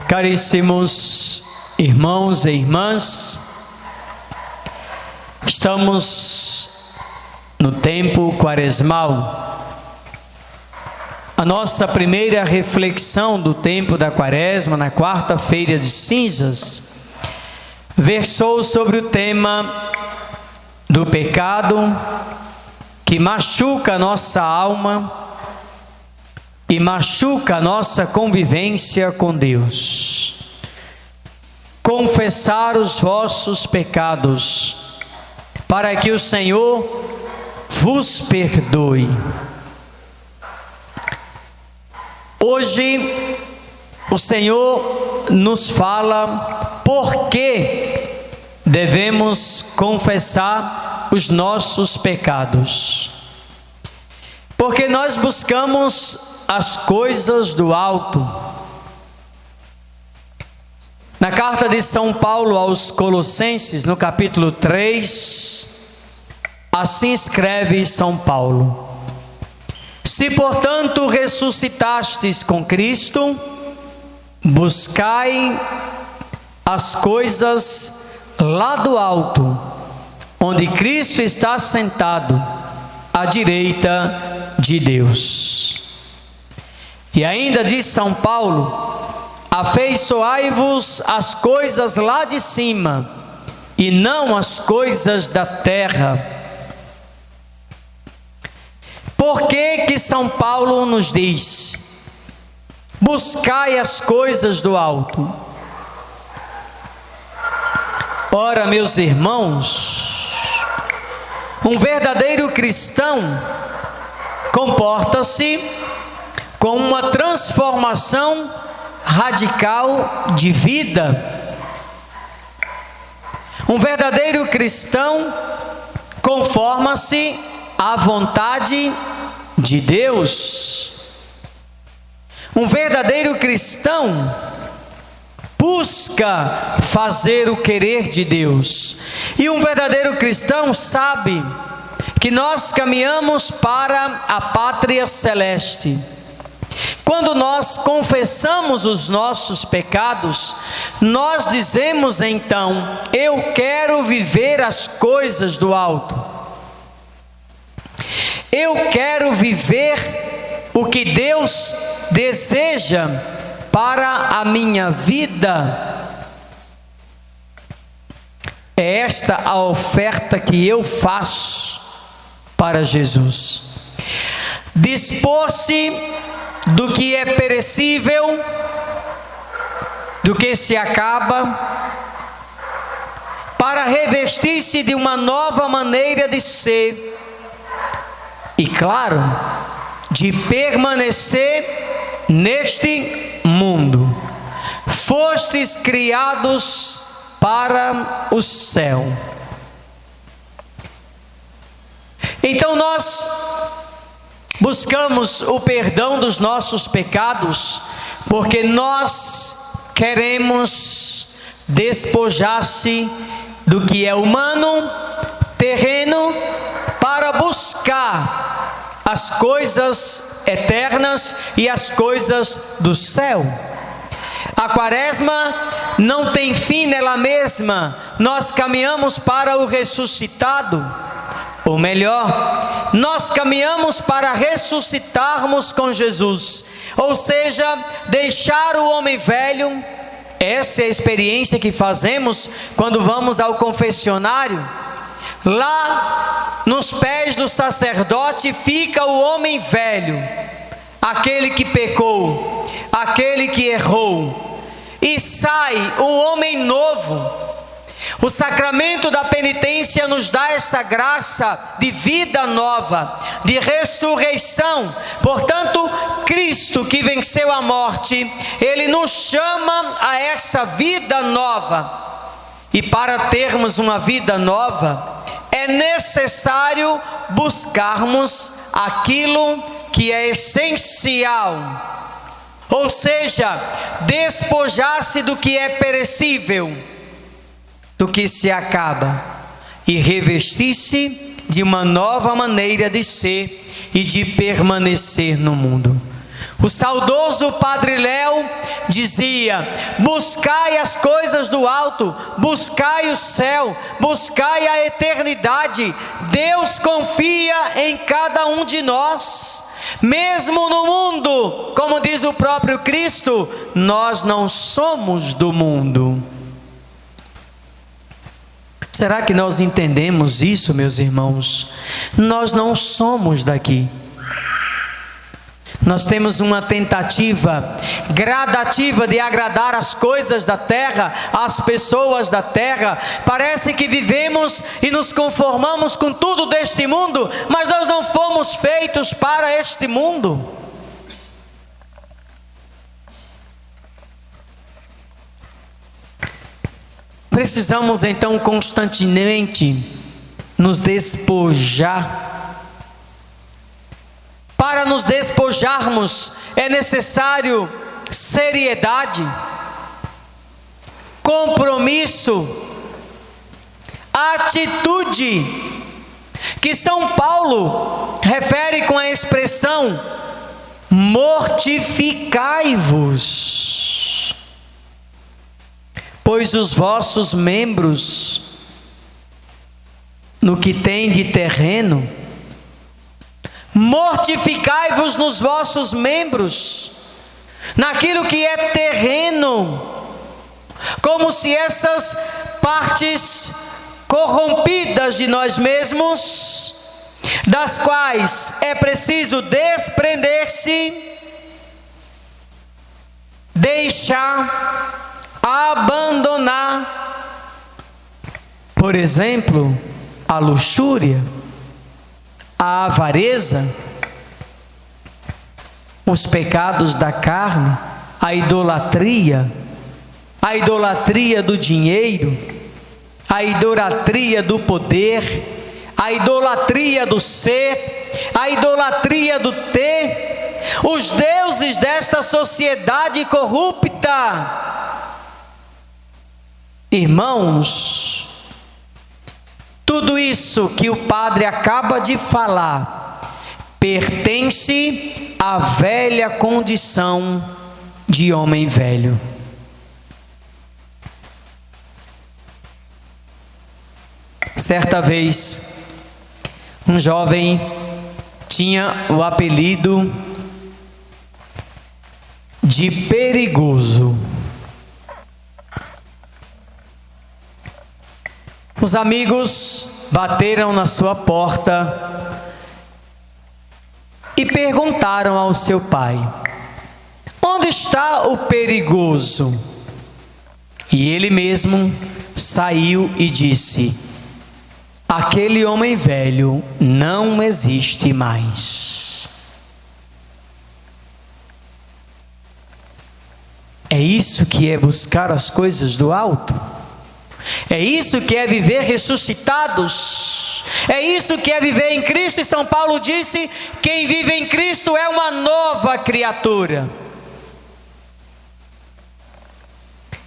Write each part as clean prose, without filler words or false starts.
Caríssimos irmãos e irmãs, estamos no tempo quaresmal. A nossa primeira reflexão do tempo da quaresma, na quarta-feira de cinzas, versou sobre o tema do pecado que machuca a nossa alma e machuca a nossa convivência com Deus. Confessar os vossos pecados, para que o Senhor vos perdoe. Hoje, o Senhor nos fala por que devemos confessar os nossos pecados. Porque nós buscamos as coisas do alto. Na carta de São Paulo aos Colossenses, no capítulo 3, assim escreve São Paulo: se portanto ressuscitastes com Cristo, buscai as coisas lá do alto, onde Cristo está sentado à direita de Deus. E ainda diz São Paulo: afeiçoai-vos às coisas lá de cima, e não às coisas da terra. Por que São Paulo nos diz: buscai as coisas do alto? Ora, meus irmãos, um verdadeiro cristão comporta-se com uma transformação radical de vida. Um verdadeiro cristão conforma-se à vontade de Deus. Um verdadeiro cristão busca fazer o querer de Deus. E um verdadeiro cristão sabe que nós caminhamos para a pátria celeste. Quando nós confessamos os nossos pecados, nós dizemos então: eu quero viver as coisas do alto. Eu quero viver o que Deus deseja para a minha vida. É esta a oferta que eu faço para Jesus. Dispor-se do que é perecível, do que se acaba, para revestir-se de uma nova maneira de ser e, claro, de permanecer neste mundo. Fostes criados para o céu. Então nós buscamos o perdão dos nossos pecados, porque nós queremos despojar-se do que é humano, terreno, para buscar as coisas eternas e as coisas do céu. A quaresma não tem fim nela mesma, nós caminhamos para o ressuscitado. Ou melhor, nós caminhamos para ressuscitarmos com Jesus, ou seja, deixar o homem velho. Essa é a experiência que fazemos quando vamos ao confessionário. Lá, nos pés do sacerdote, fica o homem velho, aquele que pecou, aquele que errou, e sai o homem novo. O sacramento da penitência nos dá essa graça de vida nova, de ressurreição. Portanto, Cristo, que venceu a morte, Ele nos chama a essa vida nova. E para termos uma vida nova, é necessário buscarmos aquilo que é essencial. Ou seja, despojar-se do que é perecível. do que se acaba e revestir-se de uma nova maneira de ser e de permanecer no mundo. O saudoso Padre Léo dizia: buscai as coisas do alto, buscai o céu, buscai a eternidade. Deus confia em cada um de nós. Mesmo no mundo, como diz o próprio Cristo, nós não somos do mundo. Será que nós entendemos isso, meus irmãos? Nós não somos daqui. Nós temos uma tentativa gradativa de agradar as coisas da terra, as pessoas da terra. Parece que vivemos e nos conformamos com tudo deste mundo, mas nós não fomos feitos para este mundo. Precisamos então constantemente nos despojar. Para nos despojarmos é necessário seriedade, compromisso, atitude, que São Paulo refere com a expressão mortificai-vos, pois os vossos membros, no que tem de terreno, mortificai-vos nos vossos membros, naquilo que é terreno, como se essas partes corrompidas de nós mesmos, das quais é preciso desprender-se, deixar, abandonar, por exemplo, a luxúria, a avareza, os pecados da carne, a idolatria do dinheiro, a idolatria do poder, a idolatria do ser, a idolatria do ter, os deuses desta sociedade corrupta. Irmãos, tudo isso que o padre acaba de falar pertence à velha condição de homem velho. Certa vez, um jovem tinha o apelido de perigoso. Os amigos bateram na sua porta e perguntaram ao seu pai: onde está o perigoso? E ele mesmo saiu e disse: aquele homem velho não existe mais. É isso que é buscar as coisas do alto? É isso que é viver ressuscitados? É isso que é viver em Cristo? E São Paulo disse: quem vive em Cristo é uma nova criatura.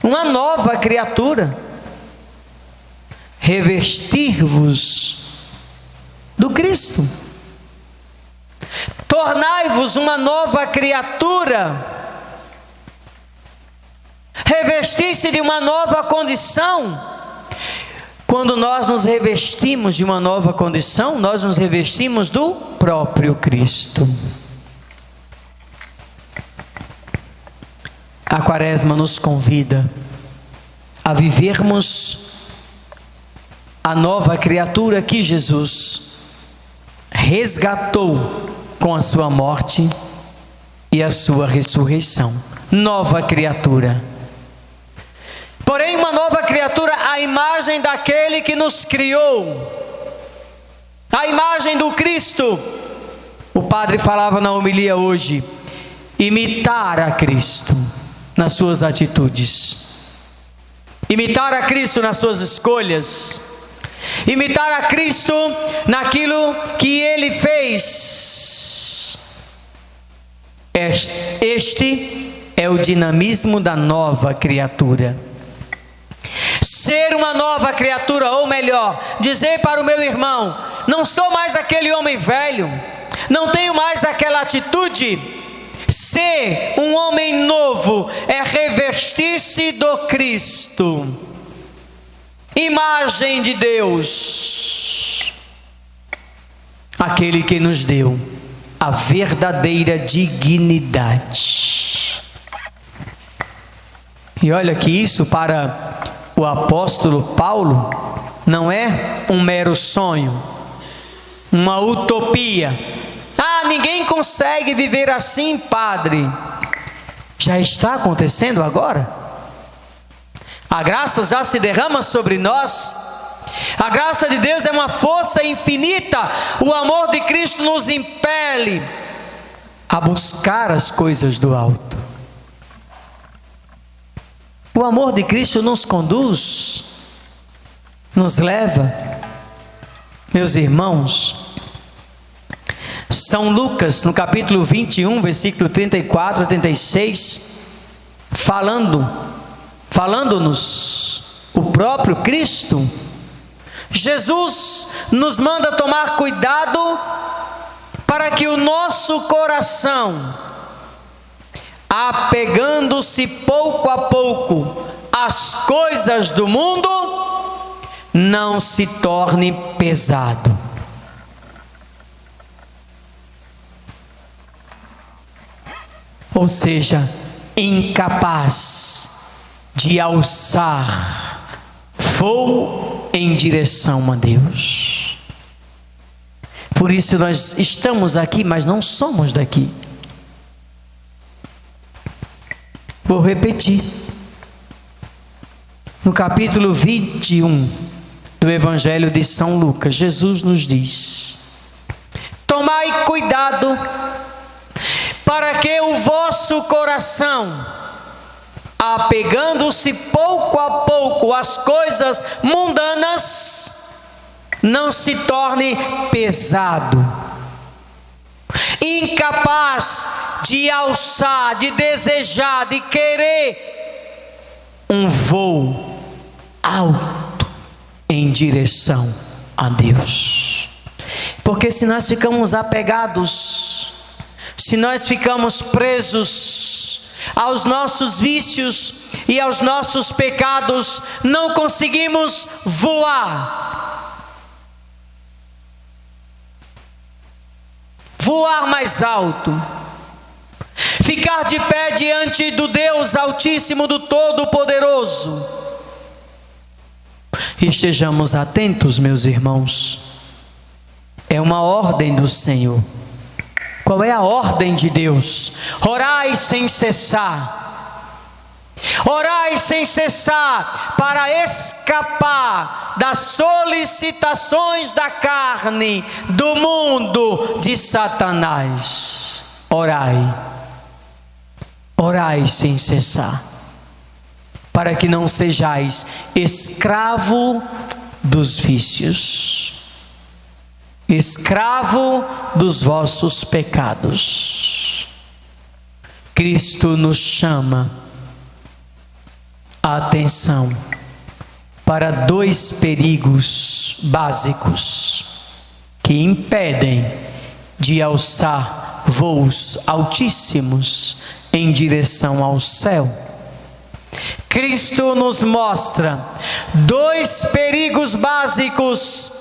Uma nova criatura. Revestir-vos do Cristo. Tornai-vos uma nova criatura. Revestir-se de uma nova condição. Quando nós nos revestimos de uma nova condição, nós nos revestimos do próprio Cristo. A Quaresma nos convida a vivermos a nova criatura que Jesus resgatou com a sua morte e a sua ressurreição. Nova criatura. Porém, uma nova criatura à imagem daquele que nos criou, à imagem do Cristo. O padre falava na homilia hoje: imitar a Cristo nas suas atitudes, imitar a Cristo nas suas escolhas, imitar a Cristo naquilo que Ele fez. Este é o dinamismo da nova criatura. ser uma nova criatura, ou melhor, dizer para o meu irmão: não sou mais aquele homem velho, não tenho mais aquela atitude. Ser um homem novo é revestir-se do Cristo, imagem de Deus, aquele que nos deu a verdadeira dignidade. E olha que isso para o apóstolo Paulo não é um mero sonho, uma utopia. Ninguém consegue viver assim, padre. Já está acontecendo agora. A graça já se derrama sobre nós. A graça de Deus é uma força infinita. O amor de Cristo nos impele a buscar as coisas do alto. O amor de Cristo nos conduz, nos leva. Meus irmãos, São Lucas, no capítulo 21, versículo 34 a 36, falando-nos o próprio Cristo, Jesus nos manda tomar cuidado para que o nosso coração, apegando-se pouco a pouco às coisas do mundo, não se torne pesado. Ou seja, incapaz de alçar voo em direção a Deus. Por isso nós estamos aqui, mas não somos daqui. Vou repetir. No capítulo 21 do Evangelho de São Lucas, Jesus nos diz: tomai cuidado para que o vosso coração, apegando-se pouco a pouco às coisas mundanas, não se torne pesado, incapaz de alçar, de desejar, de querer um voo alto em direção a Deus. Porque se nós ficamos apegados, se nós ficamos presos aos nossos vícios e aos nossos pecados, não conseguimos voar mais alto, ficar de pé diante do Deus Altíssimo, do Todo-Poderoso. Estejamos atentos, meus irmãos, é uma ordem do Senhor. Qual é a ordem de Deus? Orai sem cessar. Orai sem cessar para escapar das solicitações da carne, do mundo, de Satanás. Orai. Orai sem cessar, para que não sejais escravo dos vícios, escravo dos vossos pecados. Cristo nos chama a atenção para dois perigos básicos que impedem de alçar voos altíssimos em direção ao céu. Cristo nos mostra dois perigos básicos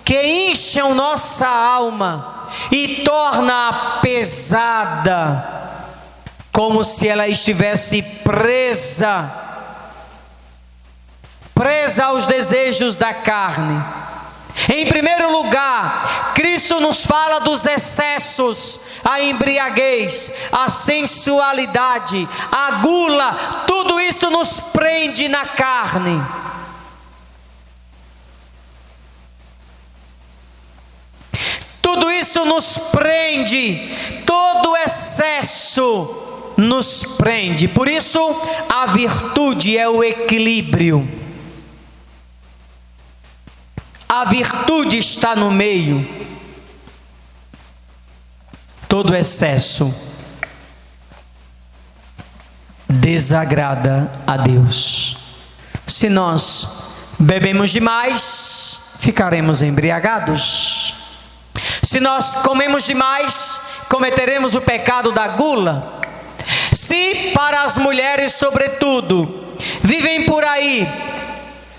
que incham nossa alma e torna-a pesada, como se ela estivesse presa aos desejos da carne. Em primeiro lugar, Cristo nos fala dos excessos, a embriaguez, a sensualidade, a gula. Tudo isso nos prende na carne. Tudo isso nos prende, todo excesso nos prende. Por isso, a virtude é o equilíbrio. A virtude está no meio. Todo excesso desagrada a Deus. Se nós bebemos demais, ficaremos embriagados. Se nós comemos demais, cometeremos o pecado da gula. Se para as mulheres, sobretudo, vivem por aí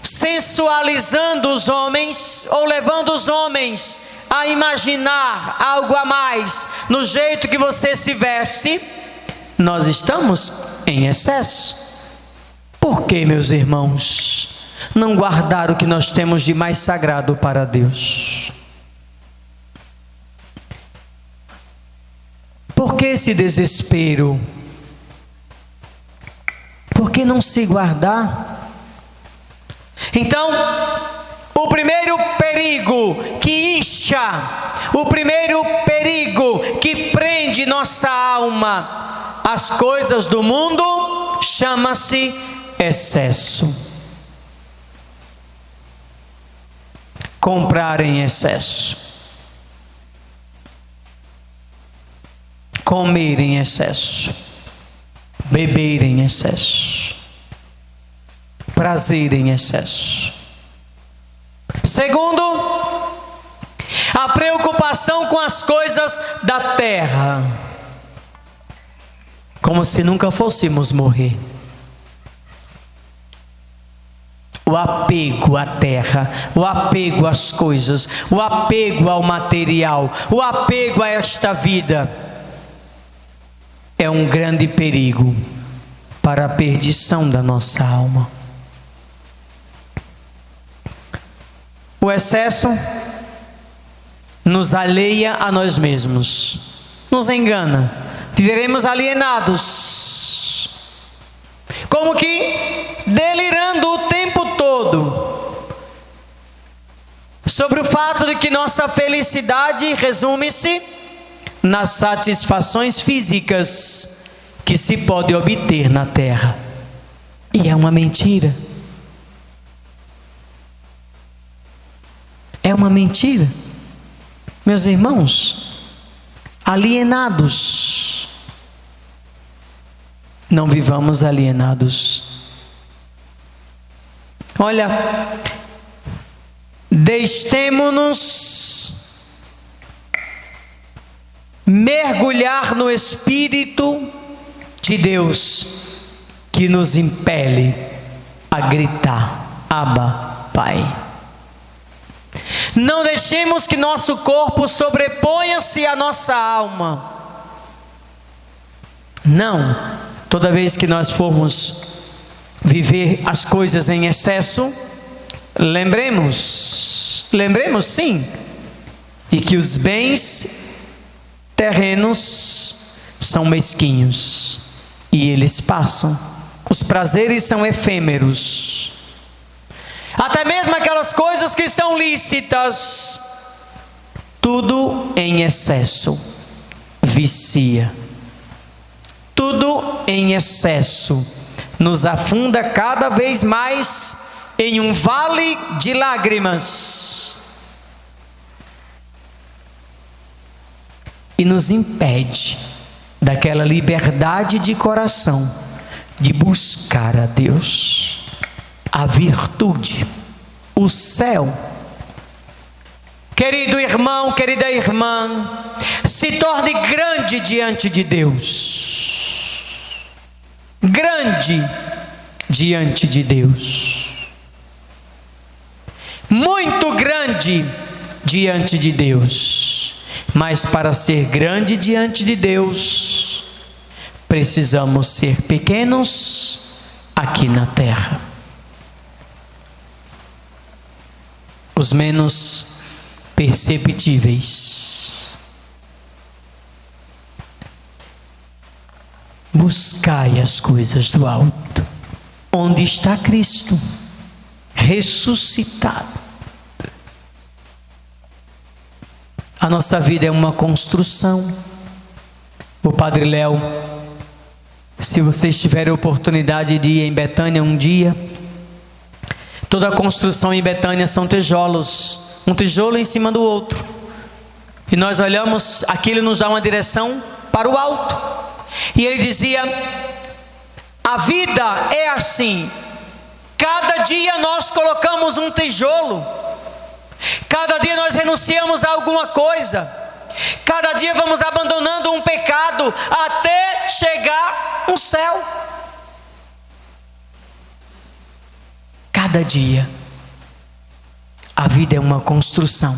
sensualizando os homens, ou levando os homens a imaginar algo a mais no jeito que você se veste, nós estamos em excesso. Por que, meus irmãos, não guardar o que nós temos de mais sagrado para Deus? Por que esse desespero? Por que não se guardar? Então, o primeiro perigo que incha, o primeiro perigo que prende nossa alma às coisas do mundo, chama-se excesso. Comprar em excesso, comer em excesso, beber em excesso, prazer em excesso. Segundo, a preocupação com as coisas da terra, como se nunca fôssemos morrer. O apego à terra, o apego às coisas, o apego ao material, o apego a esta vida é um grande perigo para a perdição da nossa alma. O excesso nos alheia a nós mesmos, nos engana, viveremos alienados, como que delirando o tempo todo sobre o fato de que nossa felicidade resume-se nas satisfações físicas que se pode obter na terra. E é uma mentira. É uma mentira. Meus irmãos, alienados. Não vivamos alienados. Olha, deixemo-nos mergulhar no Espírito de Deus, que nos impele a gritar: Abba, Pai. Não deixemos que nosso corpo sobreponha-se à nossa alma. Não. Toda vez que nós formos viver as coisas em excesso, lembremos sim, de que os bens terrenos são mesquinhos e eles passam. Os prazeres são efêmeros. Até mesmo aquelas coisas que são lícitas, tudo em excesso vicia. Tudo em excesso nos afunda cada vez mais em um vale de lágrimas e nos impede daquela liberdade de coração de buscar a Deus, a virtude, o céu. Querido irmão, querida irmã, se torne grande diante de Deus. Grande diante de Deus. Muito grande diante de Deus. Mas para ser grande diante de Deus, precisamos ser pequenos aqui na terra. Os menos perceptíveis. Buscai as coisas do alto, onde está Cristo ressuscitado. A nossa vida é uma construção. O Padre Léo, se vocês tiverem a oportunidade de ir em Betânia um dia, toda a construção em Betânia são tijolos, um tijolo em cima do outro, e nós olhamos, aquilo nos dá uma direção para o alto. E ele dizia: a vida é assim, Cada dia nós colocamos um tijolo, cada dia nós renunciamos a alguma coisa, cada dia vamos abandonando um pecado até chegar no céu. Cada dia a vida é uma construção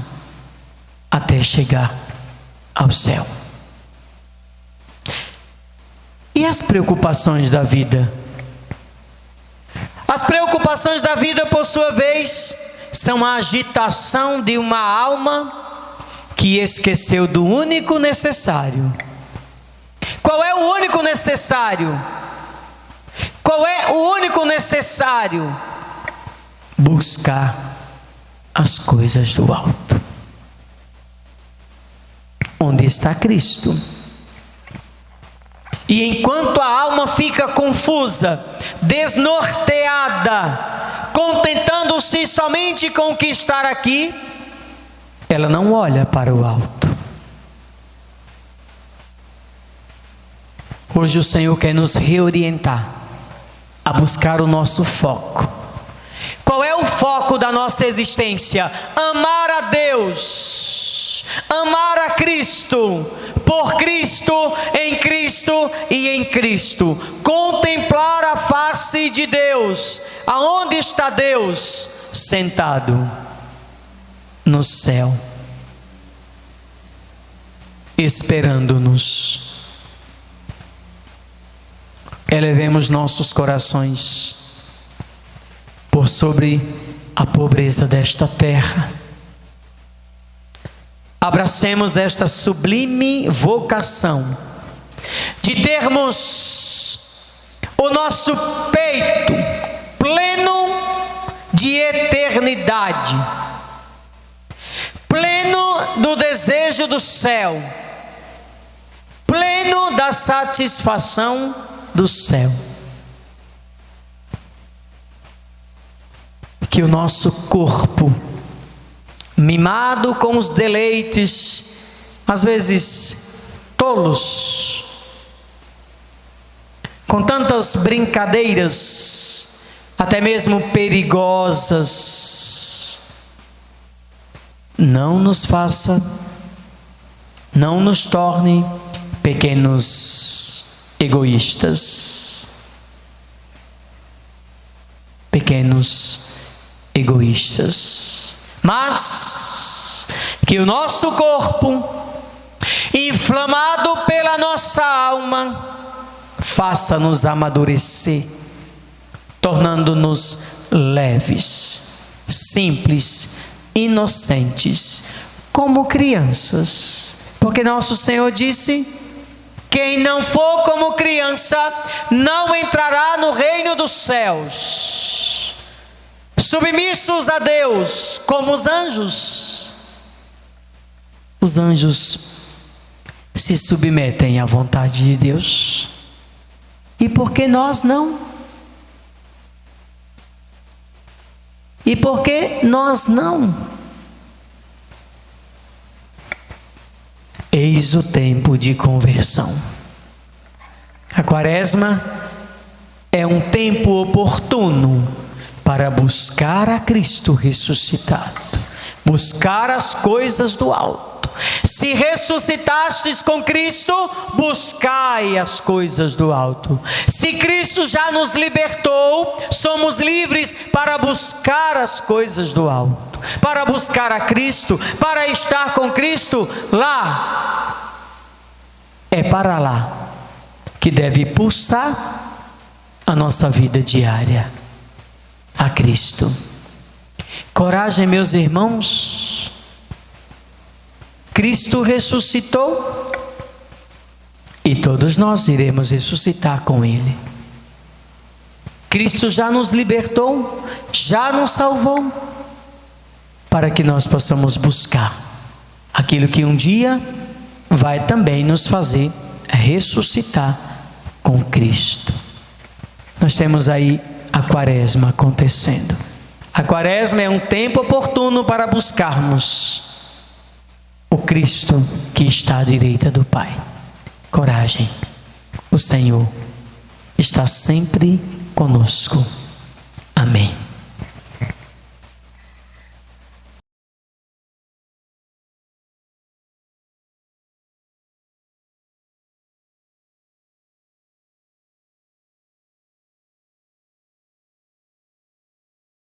até chegar ao céu. E as preocupações da vida? As preocupações da vida, por sua vez, são a agitação de uma alma que esqueceu do único necessário. Qual é o único necessário? Qual é o único necessário? Buscar as coisas do alto. Onde está Cristo? E enquanto a alma fica confusa, desnorteada, contentando-se somente com o que está aqui, ela não olha para o alto. Hoje o Senhor quer nos reorientar a buscar o nosso foco. Qual é o foco da nossa existência? Amar a Deus, amar a Cristo, por Cristo, e em Cristo. Contemplar a face de Deus. Aonde está Deus? Sentado no céu, esperando-nos. Elevemos nossos corações por sobre a pobreza desta terra. Abracemos esta sublime vocação de termos o nosso peito pleno de eternidade, pleno do desejo do céu, pleno da satisfação do céu. Que o nosso corpo, mimado com os deleites, às vezes tolos, com tantas brincadeiras, até mesmo perigosas, não nos torne pequenos egoístas. Mas que o nosso corpo, inflamado pela nossa alma, faça-nos amadurecer, tornando-nos leves, simples, inocentes, como crianças. Porque nosso Senhor disse: quem não for como criança não entrará no reino dos céus. Submissos a Deus como os anjos. Os anjos se submetem à vontade de Deus. E por que nós não? E por que nós não? Eis o tempo de conversão. A Quaresma é um tempo oportuno para buscar a Cristo ressuscitado, buscar as coisas do alto. Se ressuscitastes com Cristo, buscai as coisas do alto. Se Cristo já nos libertou, somos livres para buscar as coisas do alto, para buscar a Cristo, para estar com Cristo lá. É para lá que deve pulsar a nossa vida diária. A Cristo. Coragem, meus irmãos. Cristo ressuscitou e todos nós iremos ressuscitar com Ele. Cristo já nos libertou, já nos salvou, para que nós possamos buscar aquilo que um dia vai também nos fazer ressuscitar com Cristo. Nós temos aí a Quaresma acontecendo. A Quaresma é um tempo oportuno para buscarmos o Cristo que está à direita do Pai. Coragem, o Senhor está sempre conosco. Amém. Amém.